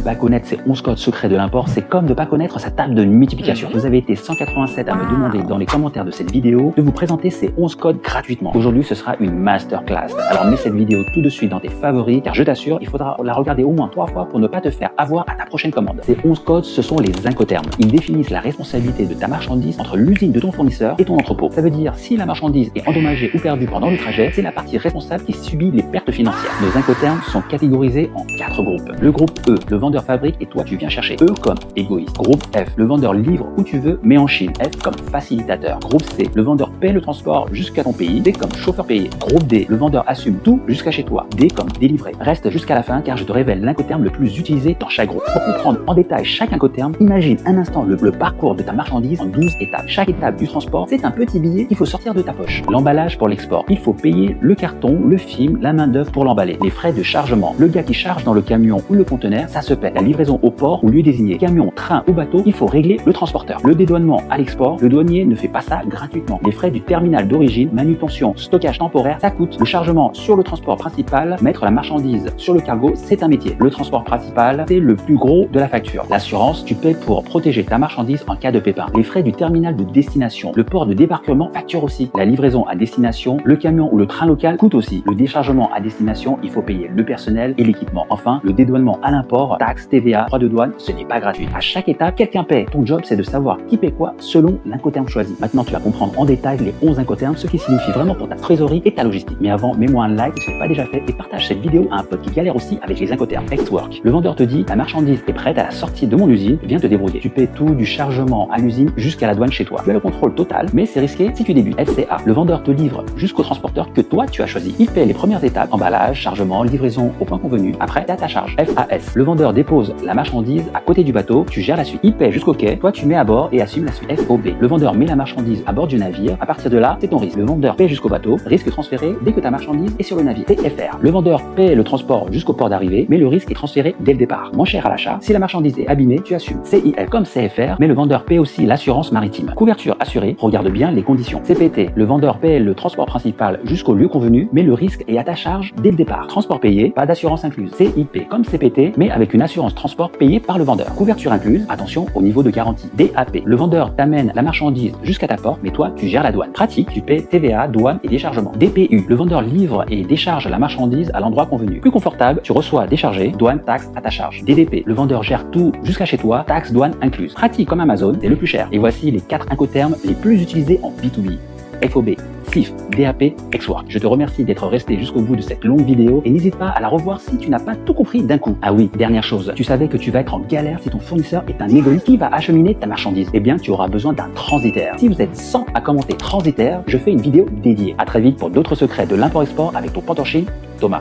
pas connaître ces 11 codes secrets de l'import, c'est comme de ne pas connaître sa table de multiplication. Vous avez été 187 à me demander dans les commentaires de cette vidéo de vous présenter ces 11 codes gratuitement. Aujourd'hui, ce sera une masterclass. Alors mets cette vidéo tout de suite dans tes favoris, car je t'assure, il faudra la regarder au moins 3 fois pour ne pas te faire avoir à ta prochaine commande. Ces 11 codes, ce sont les incoterms. Ils définissent la responsabilité de ta marchandise entre l'usine de ton fournisseur et ton entrepôt. Ça veut dire, si la marchandise est endommagée ou perdue pendant le trajet, c'est la partie responsable qui subit les pertes financières. Nos incoterms sont catégorisés en 4 groupes. Le groupe E, le vendeur fabrique et toi tu viens chercher. E comme égoïste. Groupe F, le vendeur livre où tu veux mais en Chine. F comme facilitateur. Groupe C, le vendeur paie le transport jusqu'à ton pays. D comme chauffeur payé. Groupe D, le vendeur assume tout jusqu'à chez toi. D comme délivré. Reste jusqu'à la fin car je te révèle l'incoterm le plus utilisé dans chaque groupe. Pour comprendre en détail chaque incoterm, imagine un instant le parcours de ta marchandise en 12 étapes. Chaque étape du transport, c'est un petit billet qu'il faut sortir de ta poche. L'emballage pour l'export. Il faut payer le carton, le film, la main d'œuvre pour l'emballer. Les frais de chargement. Le gars qui charge dans le camion ou le conteneur, ça se paie. La livraison au port ou lieu désigné. Camion, train ou bateau, il faut régler le transporteur. Le dédouanement à l'export, le douanier ne fait pas ça gratuitement. Les frais du terminal d'origine, manutention, stockage temporaire, ça coûte. Le chargement sur le transport principal, mettre la marchandise sur le cargo, c'est un métier. Le transport principal, c'est le plus gros de la facture. L'assurance, tu paies pour protéger ta marchandise en cas de pépin. Les frais du terminal de destination, le port de débarquement facture aussi. La livraison à destination, le camion ou le train local coûte aussi. Le déchargement à destination, il faut payer le personnel et l'équipement. Enfin, le dédouanement à l'import, taxes, TVA, droits de douane, ce n'est pas gratuit. À chaque étape, quelqu'un paie. Ton job, c'est de savoir qui paie quoi selon l'incoterm choisi. Maintenant, tu vas comprendre en détail les 11 incoterms, ce qui signifie vraiment pour ta trésorerie et ta logistique. Mais avant, mets-moi un like si ce n'est pas déjà fait et partage cette vidéo à un pote qui galère aussi avec les incoterms. Ex-work. Le vendeur te dit, la marchandise est prête à la sortie de mon usine, viens te débrouiller. Tu paies tout du chargement à l'usine jusqu'à la douane chez toi. Tu as le contrôle total, mais c'est risqué si tu débutes. FCA. Le vendeur te livre jusqu'au transporteur que toi tu as choisi. Il paie les premières étapes, emballage, chargement, livraison au point convenu. Après, t'as ta charge. FAS. Le vendeur dépose la marchandise à côté du bateau, tu gères la suite. Il paie jusqu'au quai, toi tu mets à bord et assume la suite. FOB. Le vendeur met la marchandise à bord du navire. À partir de là, c'est ton risque. Le vendeur paie jusqu'au bateau, risque transféré dès que ta marchandise est sur le navire. TFR. Le vendeur paie le transport jusqu'au port d'arrivée, mais le risque est transféré dès le départ. Moins cher à l'achat. Si la marchandise est abîmée, tu assumes. CIF comme CFR, mais le vendeur paie aussi l'assurance maritime. Couverture assurée, regarde bien les conditions. CPT, le vendeur paie le transport principal jusqu'au lieu convenu, mais le risque est à ta charge dès le départ. Transport payé, pas d'assurance incluse. CIP comme CPT, mais avec une assurance transport payée par le vendeur. Couverture incluse, attention au niveau de garantie. DAP, le vendeur t'amène la marchandise jusqu'à ta porte, mais toi tu gères la douane. Pratique, tu paies TVA, douane et déchargement. DPU, le vendeur livre et décharge la marchandise à l'endroit convenu. Plus confortable, tu reçois déchargé, douane, taxe à ta charge. DDP, le vendeur gère tout jusqu'à chez toi, taxe, douane incluse. Pratique comme Amazon, c'est le plus cher. Et voici les 4 incoterms les plus utilisés en B2B. FOB, CIF, DAP, Ex-work. Je te remercie d'être resté jusqu'au bout de cette longue vidéo et n'hésite pas à la revoir si tu n'as pas tout compris d'un coup. Ah oui, dernière chose, tu savais que tu vas être en galère si ton fournisseur est un égoïste qui va acheminer ta marchandise. Eh bien, tu auras besoin d'un transitaire. Si vous êtes 100 à commenter transitaire, je fais une vidéo dédiée. À très vite pour d'autres secrets de l'import-export avec ton pote en Chine, Thomas.